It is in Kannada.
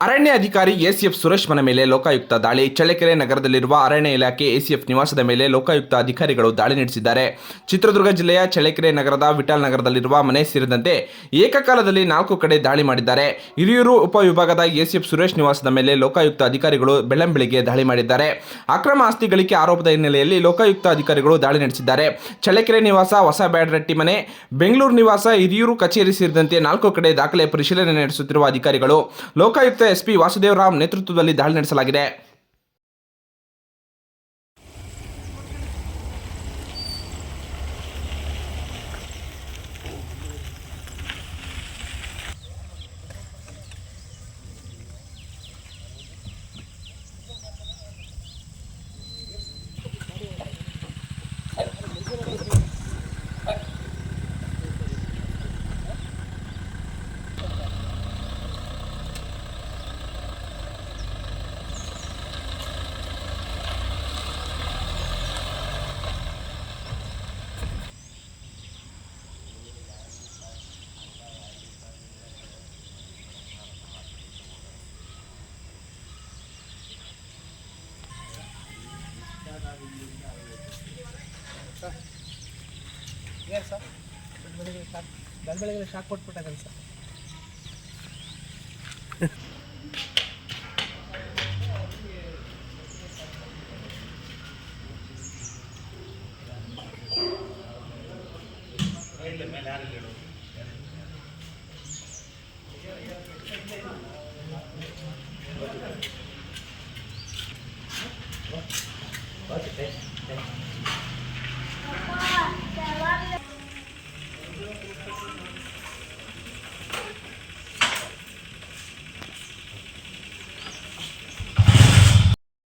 ಅರಣ್ಯ ಅಧಿಕಾರಿ ಎಸಿಎಫ್ ಸುರೇಶ್ ಮನೆ ಮೇಲೆ ಲೋಕಾಯುಕ್ತ ದಾಳಿ. ಚಳ್ಳಕೆರೆ ನಗರದಲ್ಲಿರುವ ಅರಣ್ಯ ಇಲಾಖೆ ಎಸಿಎಫ್ ನಿವಾಸದ ಮೇಲೆ ಲೋಕಾಯುಕ್ತ ಅಧಿಕಾರಿಗಳು ದಾಳಿ ನಡೆಸಿದ್ದಾರೆ. ಚಿತ್ರದುರ್ಗ ಜಿಲ್ಲೆಯ ಚಳ್ಳಕೆರೆ ನಗರದ ವಿಠಲ್ ನಗರದಲ್ಲಿರುವ ಮನೆ ಸೇರಿದಂತೆ ಏಕಕಾಲದಲ್ಲಿ 4 ಕಡೆ ದಾಳಿ ಮಾಡಿದ್ದಾರೆ. ಹಿರಿಯೂರು ಉಪವಿಭಾಗದ ಎಸಿಎಫ್ ಸುರೇಶ್ ನಿವಾಸದ ಮೇಲೆ ಲೋಕಾಯುಕ್ತ ಅಧಿಕಾರಿಗಳು ಬೆಳ್ಳಂಬೆಳಿಗ್ಗೆ ದಾಳಿ ಮಾಡಿದ್ದಾರೆ. ಅಕ್ರಮ ಆಸ್ತಿ ಗಳಿಕೆ ಆರೋಪದ ಹಿನ್ನೆಲೆಯಲ್ಲಿ ಲೋಕಾಯುಕ್ತ ಅಧಿಕಾರಿಗಳು ದಾಳಿ ನಡೆಸಿದ್ದಾರೆ. ಚಳ್ಳಕೆರೆ ನಿವಾಸ, ಹೊಸ ಬ್ಯಾಡರಟ್ಟಿ ಮನೆ, ಬೆಂಗಳೂರು ನಿವಾಸ, ಹಿರಿಯೂರು ಕಚೇರಿ ಸೇರಿದಂತೆ 4 ಕಡೆ ದಾಖಲೆ ಪರಿಶೀಲನೆ ನಡೆಸುತ್ತಿರುವ ಅಧಿಕಾರಿಗಳು ಲೋಕಾಯುಕ್ತ ಎಸ್ಪಿ ವಾಸುದೇವರಾವ್ ನೇತೃತ್ವದಲ್ಲಿ ದಾಳಿ ನಡೆಸಲಾಗಿದೆ. ಏನು ಸರ್ ಬೆಳಗ್ಗೆ ಶಾಕ್ ಕೊಟ್ಬಿಟ್ಟಾಗಲ್ಲ ಸರ್.